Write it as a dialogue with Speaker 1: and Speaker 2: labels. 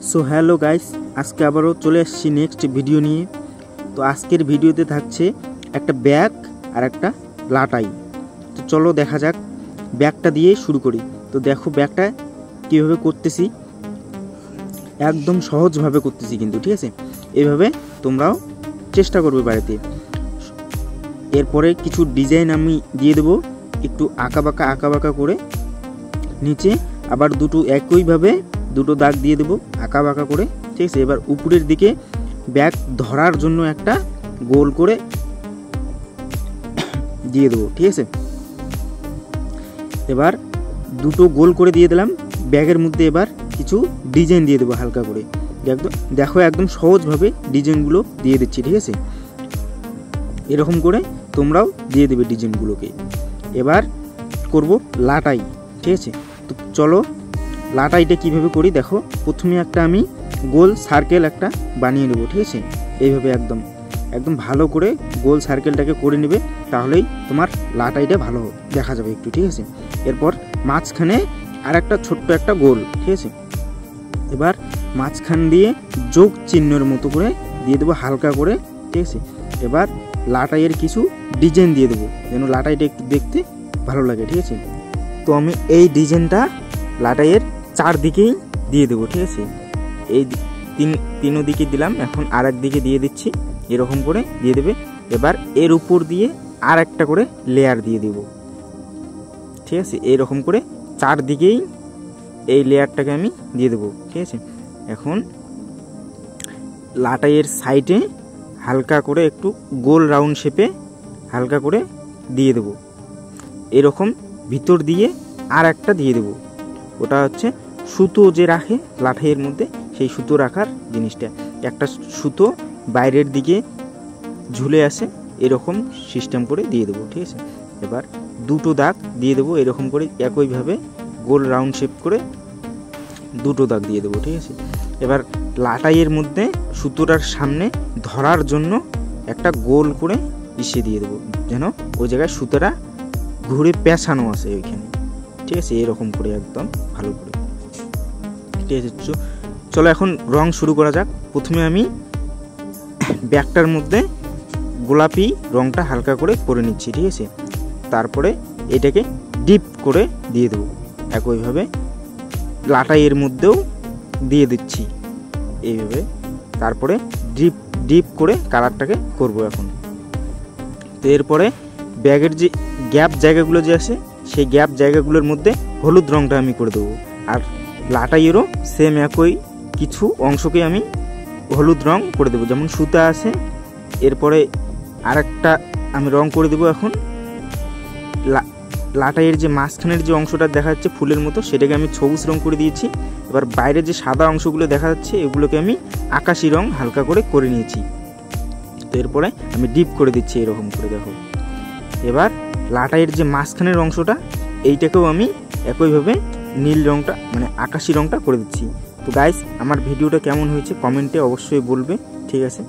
Speaker 1: So hello guys, আজকে আবারও চলে আসছি নেক্সট ভিডিও নিয়ে। তো আজকের ভিডিওতে থাকছে একটা ব্যাগ আর একটা লাটাই। তো চলো দেখা যাক, ব্যাগটা দিয়ে শুরু করি। তো দেখো ব্যাগটা কীভাবে করতেছি, একদম সহজভাবে করতেছি কিন্তু, ঠিক আছে? এইভাবে তোমরাও চেষ্টা করবে বাড়িতে। এরপরে কিছু ডিজাইন আমি দিয়ে দেবো, একটু আঁকা বাঁকা করে। নিচে আবার একইভাবে দুটো দাগ দিয়ে দেবো আঁকা বাঁকা করে, ঠিক আছে? এবার উপরের দিকে ব্যাগ ধরার জন্য একটা গোল করে দিয়ে দেবো, ঠিক আছে? এবার দুটো গোল করে দিয়ে দিলাম ব্যাগের মধ্যে। এবার কিছু ডিজাইন দিয়ে দেবো হালকা করে। দেখো একদম সহজভাবে ডিজাইনগুলো দিয়ে দিচ্ছি, ঠিক আছে? এরকম করে তোমরাও দিয়ে দেবে ডিজাইনগুলোকে। এবার করব লাটাই, ঠিক আছে? তো চলো লাটাইটা কীভাবে করি দেখো। প্রথমে একটা আমি গোল সার্কেল একটা বানিয়ে নেব, ঠিক আছে? এইভাবে একদম ভালো করে গোল সার্কেলটাকে করে নেবে, তাহলেই তোমার লাটাইটা ভালো দেখা যাবে একটু, ঠিক আছে? এরপর মাঝখানে আর একটা ছোট্ট একটা গোল, ঠিক আছে? এবার মাঝখান দিয়ে যোগ চিহ্নের মতো করে দিয়ে দেবো হালকা করে, ঠিক আছে? এবার লাটাইয়ের কিছু ডিজাইন দিয়ে দেবো যেন লাটাইটা একটু দেখতে ভালো লাগে, ঠিক আছে? তো আমি এই ডিজাইনটা লাটাইয়ের চারদিকেই দিয়ে দেবো, ঠিক আছে? এই তিনো দিকে দিলাম, এখন আর এক দিকে দিয়ে দিচ্ছি, এরকম করে দিয়ে দেবে। এবার এর উপর দিয়ে আর একটা করে লেয়ার দিয়ে দেব, ঠিক আছে? এইরকম করে চারদিকেই এই লেয়ারটাকে আমি দিয়ে দেবো, ঠিক আছে? এখন লাটাইয়ের সাইডে হালকা করে একটু গোল রাউন্ড শেপে হালকা করে দিয়ে দেবো। এরকম ভিতর দিয়ে আর একটা দিয়ে দেবো, ওটা হচ্ছে সুতো যে রাখে লাটাইয়ের মধ্যে, সেই সুতো রাখার জিনিসটা। একটা সুতো বাইরের দিকে ঝুলে আসে, এরকম সিস্টেম করে দিয়ে দেবো, ঠিক আছে? এবার দুটো দাগ দিয়ে দেবো এরকম করে, একইভাবে গোল রাউন্ড শেপ করে দুটো দাগ দিয়ে দেবো, ঠিক আছে? এবার লাটাইয়ের মধ্যে সুতোটার সামনে ধরার জন্য একটা গোল করে ইসে দিয়ে দেবো, যেন ওই জায়গায় সুতোটা ঘুরে পেঁচানো আছে ওইখানে, ঠিক আছে? এরকম করে একদম ভালো করে, ঠিক আছে? চলো এখন রং শুরু করা যাক। প্রথমে আমি ব্যাগটার মধ্যে গোলাপি রংটা হালকা করে নিচ্ছি, ঠিক আছে? তারপরে এটাকে ডিপ করে দিয়ে দেবো, একইভাবে লাটাইয়ের মধ্যেও দিয়ে দিচ্ছি এইভাবে। তারপরে ডিপ করে কালারটাকে করব এখন। তো এরপরে ব্যাগের যে গ্যাপ জায়গাগুলো যে আছে, সেই গ্যাপ জায়গাগুলোর মধ্যে হলুদ রংটা আমি করে দেবো। আর লাটাইয়েরও সেম একই কিছু অংশকে আমি হলুদ রং করে দেবো, যেমন সুতা আছে। এরপরে আরেকটা আমি রং করে দেবো এখন। লাটাইয়ের যে মাঝখানের যে অংশটা দেখা যাচ্ছে ফুলের মতো, সেটাকে আমি সবুজ রং করে দিয়েছি। এবার বাইরে যে সাদা অংশগুলো দেখা যাচ্ছে, এগুলোকে আমি আকাশি রং হালকা করে নিয়েছি। তো এরপরে আমি ডিপ করে দিচ্ছি এরকম করে, দেখো। এবার লাটাইয়ের যে মাঝখানের অংশটা, এইটাকেও আমি একইভাবে নীল রংটা মানে আকাশি রংটা করে দিচ্ছি। তো গাইস, আমার ভিডিওটা কেমন হয়েছে কমেন্টে অবশ্যই বলবে, ঠিক আছে?